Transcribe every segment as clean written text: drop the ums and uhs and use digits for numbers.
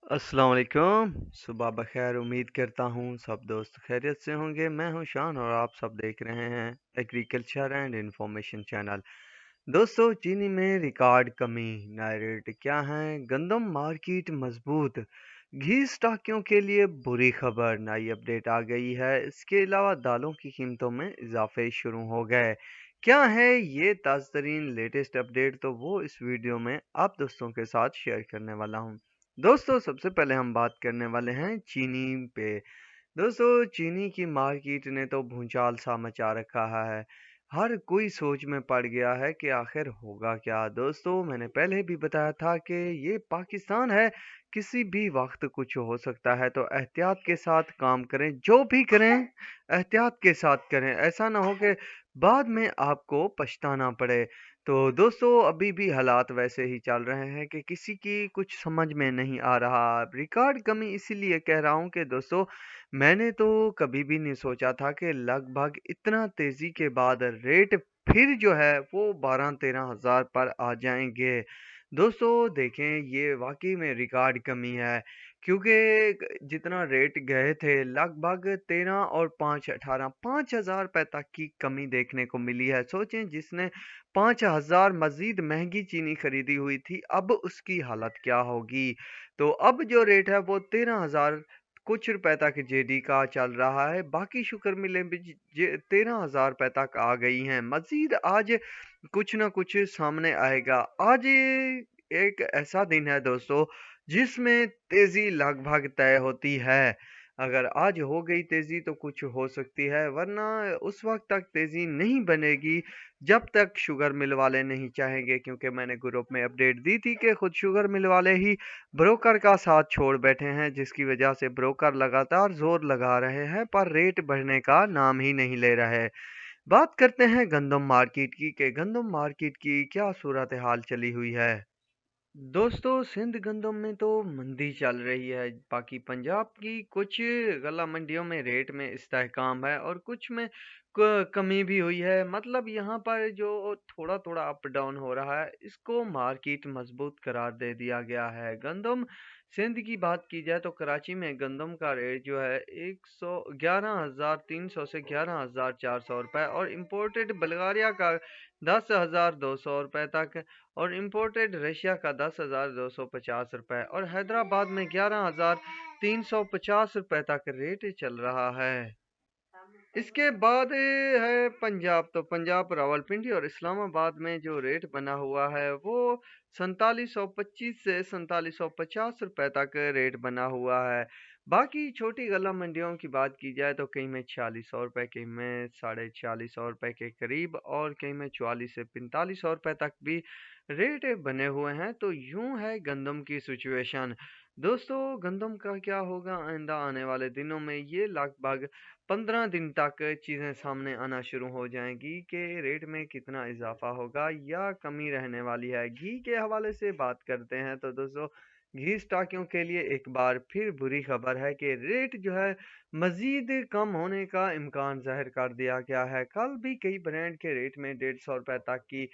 अस्सलाम वालेकुम। सुबह बखैर। उम्मीद करता हूँ सब दोस्त खैरियत से होंगे। मैं हूँ शान और आप सब देख रहे हैं एग्रीकल्चर एंड इंफॉर्मेशन चैनल। दोस्तों, चीनी में रिकॉर्ड कमी, नए रेट क्या हैं? गंदम मार्केट मजबूत, घी स्टॉकियों के लिए बुरी खबर, नई अपडेट आ गई है। इसके अलावा दालों की कीमतों में इजाफे शुरू हो गए। क्या है ये ताज़ा तरीन लेटेस्ट अपडेट? तो वो इस वीडियो में आप दोस्तों के साथ शेयर करने वाला हूँ। दोस्तों, सबसे पहले हम बात करने वाले हैं चीनी पे। दोस्तों, चीनी की मार्केट ने तो भूचाल सा मचा रखा है। हर कोई सोच में पड़ गया है कि आखिर होगा क्या। दोस्तों, मैंने पहले भी बताया था कि ये पाकिस्तान है, किसी भी वक्त कुछ हो सकता है, तो एहतियात के साथ काम करें। जो भी करें एहतियात के साथ करें, ऐसा ना हो कि बाद में आपको पछताना पड़े। तो दोस्तों, अभी भी हालात वैसे ही चल रहे हैं कि किसी की कुछ समझ में नहीं आ रहा। रिकॉर्ड कमी इसीलिए कह रहा हूँ कि दोस्तों, मैंने तो कभी भी नहीं सोचा था कि लगभग इतना तेजी के बाद रेट फिर जो है वो 12-13 हज़ार पर आ जाएंगे। दोस्तों देखें, ये वाकई में रिकॉर्ड कमी है, क्योंकि जितना रेट गए थे लगभग 13 और 5 18 5,000 रुपए तक की कमी देखने को मिली है। सोचें, जिसने 5,000 मजीद महंगी चीनी खरीदी हुई थी, अब उसकी हालत क्या होगी। तो अब जो रेट है वो 13,000 कुछ रुपए तक जेडी का चल रहा है। बाकी शुगर मिलें भी 13,000 रुपए तक आ गई हैं। मजीद आज कुछ ना कुछ सामने आएगा। आज एक ऐसा दिन है दोस्तों, जिसमें तेजी लगभग तय होती है। अगर आज हो गई तेजी तो कुछ हो सकती है, वरना उस वक्त तक तेजी नहीं बनेगी जब तक शुगर मिल वाले नहीं चाहेंगे। क्योंकि मैंने ग्रुप में अपडेट दी थी कि खुद शुगर मिल वाले ही ब्रोकर का साथ छोड़ बैठे हैं, जिसकी वजह से ब्रोकर लगातार जोर लगा रहे हैं पर रेट बढ़ने का नाम ही नहीं ले रहे। बात करते हैं गंदम मार्केट की कि गंदम मार्केट की क्या सूरत हाल चली हुई है। दोस्तों, सिंध गंदम में तो मंदी चल रही है। बाकी पंजाब की कुछ गला मंडियों में रेट में इस्तेहकाम है और कुछ में कमी भी हुई है। मतलब यहाँ पर जो थोड़ा थोड़ा अप डाउन हो रहा है, इसको मार्केट मजबूत करार दे दिया गया है। गंदम सिंध की बात की जाए तो कराची में गंदम का रेट जो है 111,300 से 11,400 रुपए, और इम्पोर्टेड बल्गारिया का 10,200 रुपए तक, और इम्पोर्टेड रशिया का 10,250 रुपए, और हैदराबाद में 11,350 रुपए तक रेट चल रहा है। इसके बाद है पंजाब। तो पंजाब, रावलपिंडी और इस्लामाबाद में जो रेट बना हुआ है वो 4725 से 4750 रुपए तक रेट बना हुआ है। बाकी छोटी गला मंडियों की बात की जाए तो कहीं में 4600 रुपए, कहीं में 4650 रुपए के करीब, और कहीं में 44 से 4500 रुपए तक भी रेट बने हुए हैं। तो यूं है गंदम की सिचुएशन। दोस्तों, गंदम का क्या होगा आइंदा आने वाले दिनों में, ये लगभग 15 दिन तक चीज़ें सामने आना शुरू हो जाएंगी कि रेट में कितना इजाफा होगा या कमी रहने वाली है। घी के हवाले से बात करते हैं तो दोस्तों, घी स्टॉकियों के लिए एक बार फिर बुरी खबर है कि रेट जो है मजीद कम होने का इम्कान जाहिर कर दिया गया है। कल भी कई ब्रांड के रेट में 150 रुपए तक की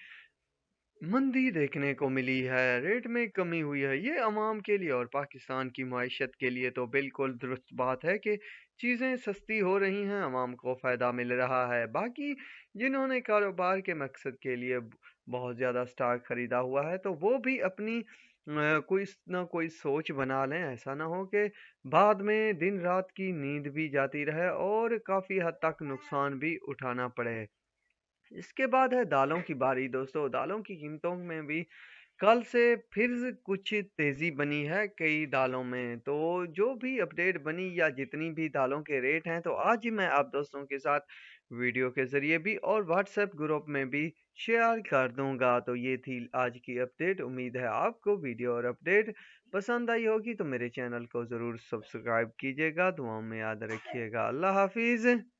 मंदी देखने को मिली है, रेट में कमी हुई है। ये अवाम के लिए और पाकिस्तान की मईशत के लिए तो बिल्कुल दुरुस्त बात है कि चीज़ें सस्ती हो रही हैं, अवाम को फ़ायदा मिल रहा है। बाकी जिन्होंने कारोबार के मकसद के लिए बहुत ज़्यादा स्टॉक ख़रीदा हुआ है, तो वो भी अपनी कोई ना कोई सोच बना लें। ऐसा ना हो कि बाद में दिन रात की नींद भी जाती रहे और काफ़ी हद तक नुकसान भी उठाना पड़े। इसके बाद है दालों की बारी। दोस्तों, दालों की कीमतों में भी कल से फिर कुछ तेज़ी बनी है कई दालों में। तो जो भी अपडेट बनी या जितनी भी दालों के रेट हैं, तो आज ही मैं आप दोस्तों के साथ वीडियो के ज़रिए भी और व्हाट्सएप ग्रुप में भी शेयर कर दूंगा। तो ये थी आज की अपडेट। उम्मीद है आपको वीडियो और अपडेट पसंद आई होगी, तो मेरे चैनल को ज़रूर सब्सक्राइब कीजिएगा। दुआओं में याद रखिएगा। अल्लाह हाफिज़।